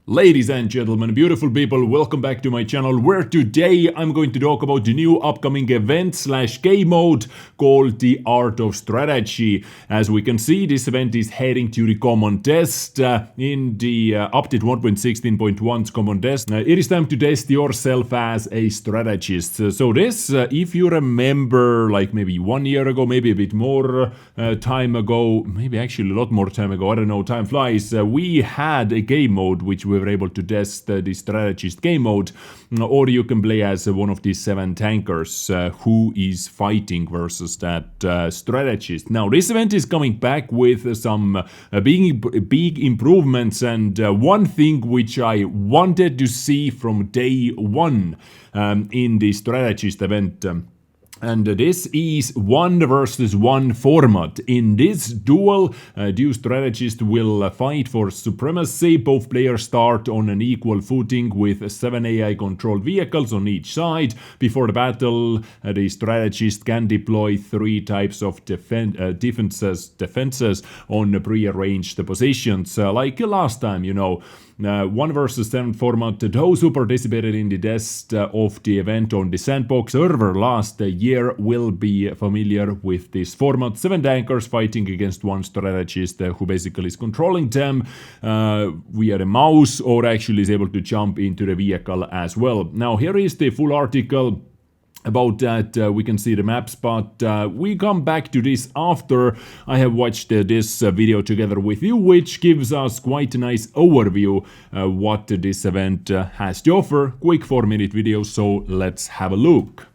Ladies and gentlemen, beautiful people, welcome back to my channel where today I'm going to talk about the new upcoming event slash game mode called The Art of Strategy. As we can see, this event is heading to the common test in the update 1.16.1's common test. It is time to test yourself as a strategist. So this, if you remember, like maybe 1 year ago, maybe a bit more time ago, maybe actually a lot more time ago, I don't know, time flies, we had a game mode which we were able to test the strategist game mode, or you can play as one of these 7 tankers who is fighting versus that strategist. Now this event is coming back with some big improvements, and one thing which I wanted to see from day one in the strategist event. And this is 1 versus 1 format. In this duel, two strategists will fight for supremacy. Both players start on an equal footing with 7 AI-controlled vehicles on each side. Before the battle, the strategist can deploy 3 types of defenses on pre-arranged positions. Like last time, you know. 1 versus 7 format. Those who participated in the test of the event on the Sandbox server last year will be familiar with this format. 7 tankers fighting against 1 strategist who basically is controlling them via the mouse, or actually is able to jump into the vehicle as well. Now here is the full article. About that, we can see the maps, but we come back to this after I have watched this video together with you, which gives us quite a nice overview what this event has to offer. Quick 4-minute video, so let's have a look.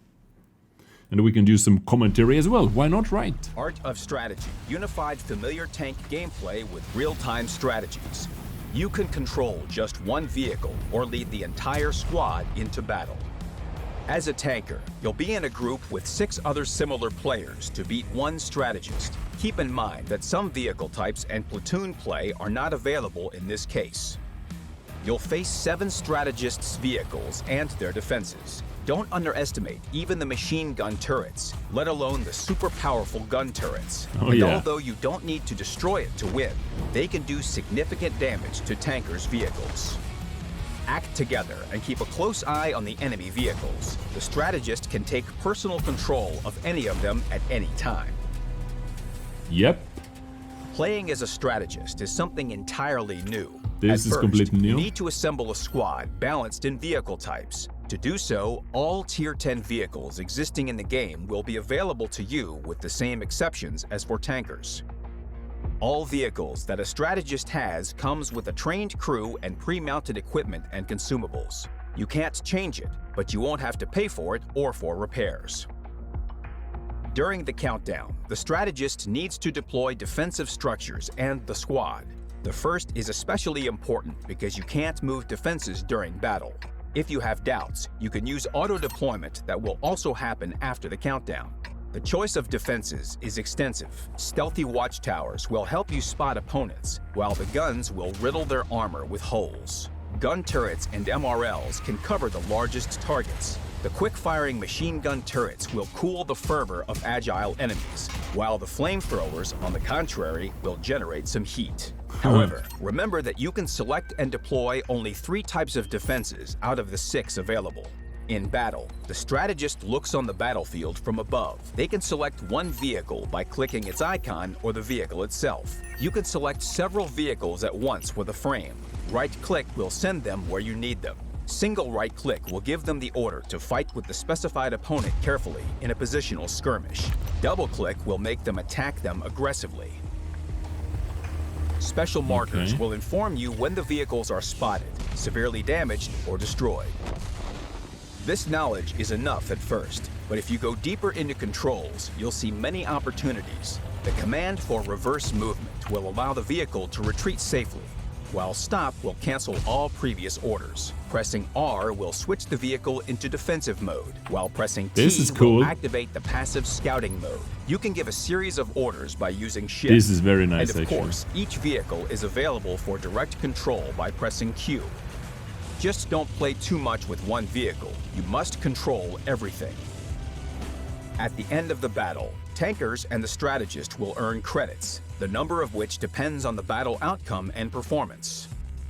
And we can do some commentary as well. Why not, right? Art of Strategy, unified familiar tank gameplay with real-time strategies. You can control just 1 vehicle or lead the entire squad into battle. As a tanker, you'll be in a group with 6 other similar players to beat 1 strategist. Keep in mind that some vehicle types and platoon play are not available in this case. You'll face 7 strategists' vehicles and their defenses. Don't underestimate even the machine gun turrets, let alone the super powerful gun turrets. Although you don't need to destroy it to win, they can do significant damage to tankers' vehicles. Act together and keep a close eye on the enemy vehicles. The strategist can take personal control of any of them at any time. Yep. Playing as a strategist is something entirely new. This is completely new. You need to assemble a squad balanced in vehicle types. To do so, all Tier 10 vehicles existing in the game will be available to you with the same exceptions as for tankers. All vehicles that a strategist has comes with a trained crew and pre-mounted equipment and consumables. You can't change it, but you won't have to pay for it or for repairs. During the countdown, the strategist needs to deploy defensive structures and the squad. The first is especially important because you can't move defenses during battle. If you have doubts, you can use auto-deployment that will also happen after the countdown. The choice of defenses is extensive. Stealthy watchtowers will help you spot opponents, while the guns will riddle their armor with holes. Gun turrets and MRLs can cover the largest targets. The quick-firing machine gun turrets will cool the fervor of agile enemies, while the flamethrowers, on the contrary, will generate some heat. However, remember that you can select and deploy only 3 types of defenses out of the 6 available. In battle, the strategist looks on the battlefield from above. They can select 1 vehicle by clicking its icon or the vehicle itself. You can select several vehicles at once with a frame. Right-click will send them where you need them. Single right-click will give them the order to fight with the specified opponent carefully in a positional skirmish. Double-click will make them attack them aggressively. Special markers will inform you when the vehicles are spotted, severely damaged, or destroyed. This knowledge is enough at first, but if you go deeper into controls, you'll see many opportunities. The command for reverse movement will allow the vehicle to retreat safely, while stop will cancel all previous orders. Pressing R will switch the vehicle into defensive mode, while pressing T will activate the passive scouting mode. You can give a series of orders by using Shift. This is very nice, and of course, each vehicle is available for direct control by pressing Q. Just don't play too much with 1 vehicle. You must control everything. At the end of the battle, tankers and the strategist will earn credits, the number of which depends on the battle outcome and performance.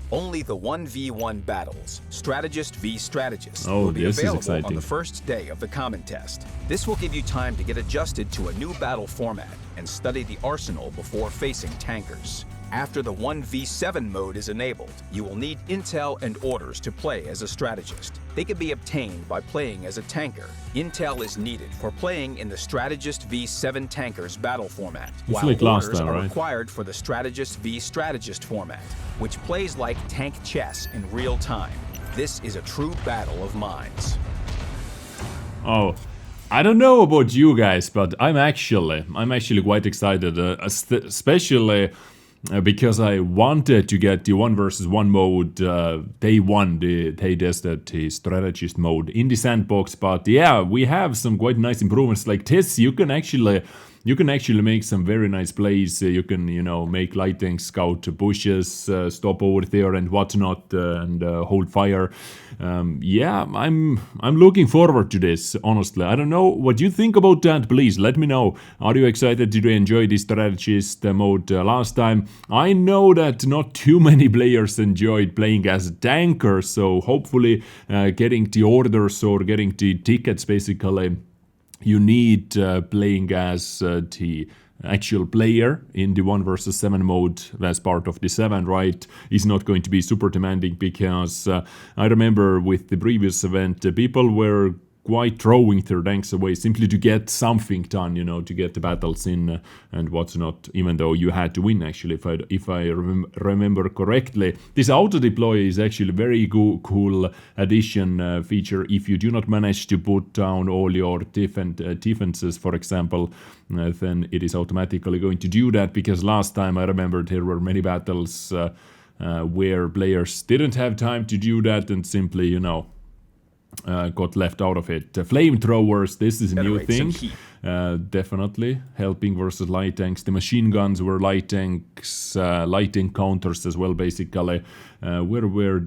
Only the 1v1 battles, Strategist v Strategist, Oh, will be this is available exciting. on the first day of the common test. This will give you time to get adjusted to a new battle format and study the arsenal before facing tankers. After the 1v7 mode is enabled, you will need intel and orders to play as a strategist. They can be obtained by playing as a tanker. Intel is needed for playing in the Strategist v7 tankers battle format, while like last orders time, are right? required for the Strategist v Strategist format, which plays like tank chess in real time. This is a true battle of minds. Oh, I don't know about you guys, but I'm actually quite excited, especially because I wanted to get the 1 versus 1 mode day one. They tested the strategist mode in the sandbox, but yeah, we have some quite nice improvements like this. You can actually make some very nice plays. You can, you know, make lighting, scout bushes, stop over there and whatnot, and hold fire. Yeah, I'm looking forward to this, honestly. I don't know what you think about that. Please let me know. Are you excited? Did you enjoy the strategist mode last time? I know that not too many players enjoyed playing as a tanker, so hopefully getting the orders or getting the tickets, basically, you need playing as the actual player in the 1 versus 7 mode as part of the 7, right, is not going to be super demanding, because I remember with the previous event, people were quite throwing their tanks away simply to get something done, you know, to get the battles in and what's not, even though you had to win, actually, if I remember correctly. This auto deploy is actually a very cool addition feature. If you do not manage to put down all your defenses, for example, then it is automatically going to do that, because last time I remember there were many battles where players didn't have time to do that and simply, you know, got left out of it. Flamethrowers, this is a new thing. Definitely helping versus light tanks. The machine guns were light tanks, light encounters as well, basically. Where were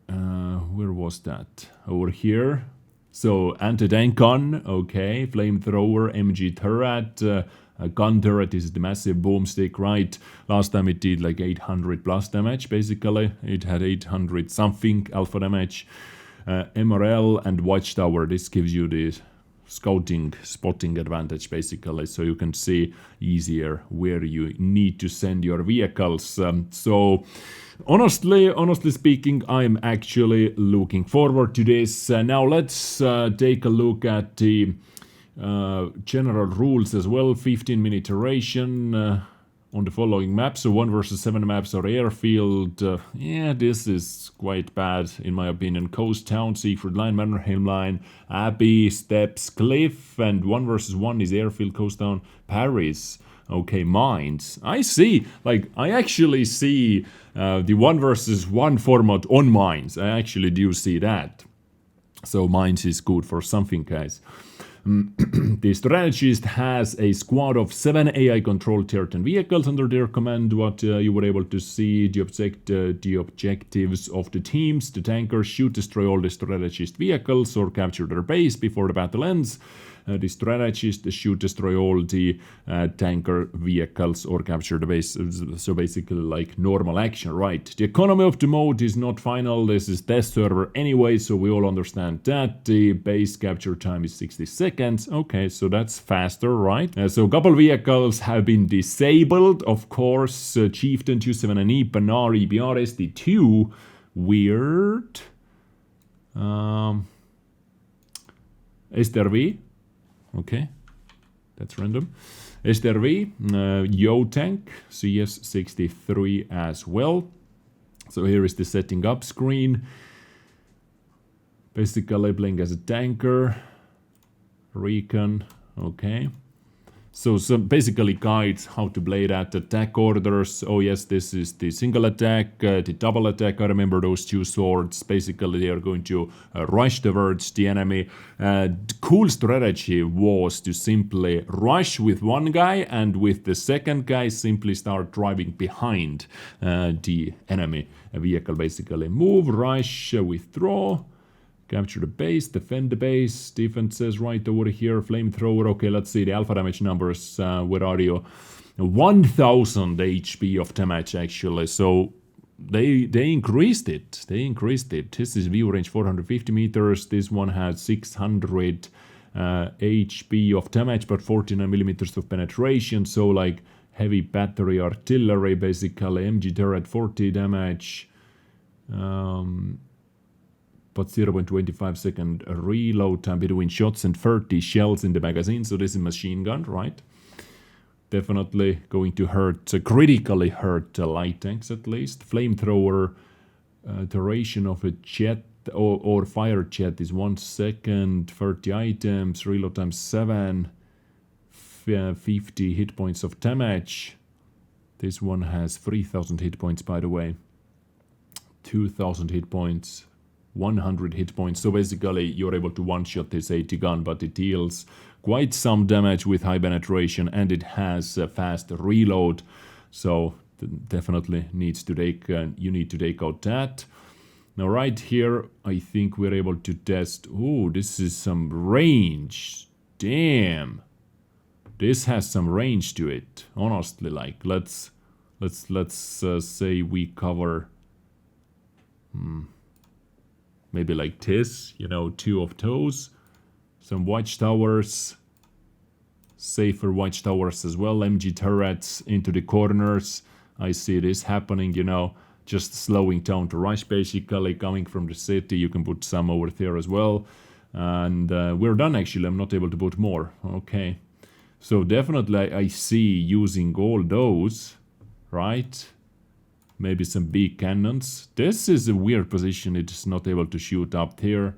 where was that? Over here. So anti-tank gun, okay. Flamethrower, MG turret, a gun turret is the massive boomstick, right? Last time it did like 800 plus damage, basically. It had 800 something alpha damage. MRL and Watchtower, this gives you the scouting, spotting advantage, basically, so you can see easier where you need to send your vehicles. So honestly speaking, I'm actually looking forward to this. Now let's take a look at the general rules as well. 15-minute duration on the following maps. So 1 versus 7 maps are airfield. Yeah, this is quite bad in my opinion. Coast Town, Siegfried Line, Mannerheim Line, Abbey, Steps, Cliff, and 1 versus 1 is airfield, Coast Town, Paris. Okay, mines. I see. Like, I actually see the 1 versus 1 format on mines. I actually do see that. So mines is good for something, guys. The strategist has a squad of 7 AI-controlled tier 10 vehicles under their command. What you were able to see, the objectives of the teams. The tankers shoot, destroy all the strategist vehicles or capture their base before the battle ends. The strategist shoot, destroy all the tanker vehicles or capture the base. So basically like normal action, right? The economy of the mode is not final. This is test server anyway, so we all understand that. The base capture time is 60 seconds. Okay, so that's faster, right? So couple vehicles have been disabled, of course. Chieftain 27NE, Panari, BRSD2. Weird. STRV. Okay, that's random. STRV, Yo Tank, CS63 as well. So here is the setting up screen. Basically playing as a tanker. Recon, okay. So some basically guides how to play that. Attack orders. Oh yes, this is the single attack, the double attack. I remember those two swords. Basically they are going to rush towards the enemy. The cool strategy was to simply rush with one guy and with the second guy simply start driving behind the enemy vehicle. Basically move, rush, withdraw. Capture the base, defend the base, defenses right over here, flamethrower. Okay, let's see the alpha damage numbers. Where are you? 1000 HP of damage actually, so they increased it. They increased it. This is view range 450 meters. This one has 600 HP of damage, but 49 millimeters of penetration. So like heavy battery artillery, basically. MG turret 40 damage, but 0.25 second reload time between shots and 30 shells in the magazine. So this is machine gun, right? Definitely going to hurt, critically hurt light tanks at least. Flamethrower duration of a jet or fire jet is 1 second, 30 items, reload time 7, 50 hit points of damage. This one has 3000 hit points, by the way. 2000 hit points, 100 hit points. So basically you're able to one-shot this AT gun, but it deals quite some damage with high penetration, and it has a fast reload. So definitely needs to take, you need to take out that. Now right here, I think we're able to test. Oh, this is some range. Damn. This has some range to it. Honestly, like let's say we cover maybe like this, you know, 2 of those. Some watchtowers, safer watchtowers as well. MG turrets into the corners. I see this happening, you know, just slowing down the rush basically, coming from the city. You can put some over there as well. And we're done actually. I'm not able to put more. Okay. So definitely I see using all those, right? Maybe some big cannons. This is a weird position. It's not able to shoot up there.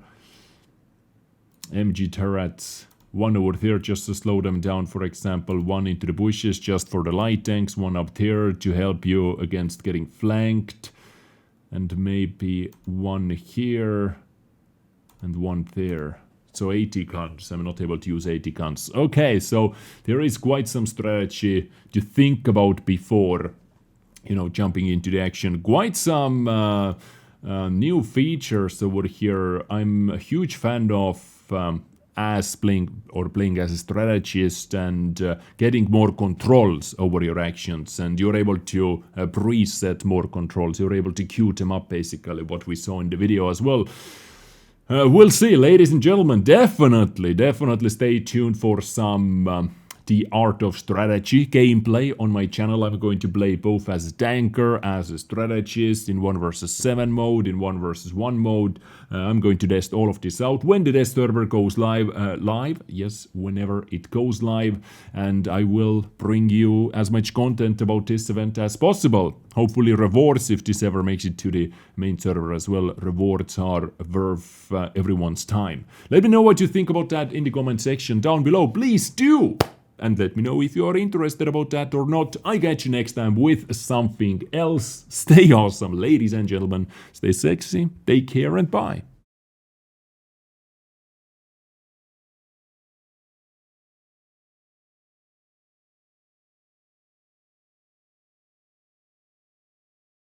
MG turrets, 1 over there just to slow them down, for example, 1 into the bushes just for the light tanks, 1 up there to help you against getting flanked, and maybe 1 here and 1 there. So 80 guns. I'm not able to use 80 guns. Okay, so there is quite some strategy to think about before, you know, jumping into the action. Quite some new features over here. I'm a huge fan of as playing as a strategist and getting more controls over your actions, and you're able to preset more controls. You're able to queue them up, basically, what we saw in the video as well. We'll see, ladies and gentlemen. Definitely stay tuned for some the Art of Strategy gameplay on my channel. I'm going to play both as a tanker, as a strategist, in 1 versus 7 mode, in 1 versus 1 mode. I'm going to test all of this out when the test server goes live. Yes, whenever it goes live. And I will bring you as much content about this event as possible. Hopefully rewards, if this ever makes it to the main server as well. Rewards are worth everyone's time. Let me know what you think about that in the comment section down below. Please do! And let me know if you are interested about that or not. I catch you next time with something else. Stay awesome, ladies and gentlemen. Stay sexy, take care, and bye.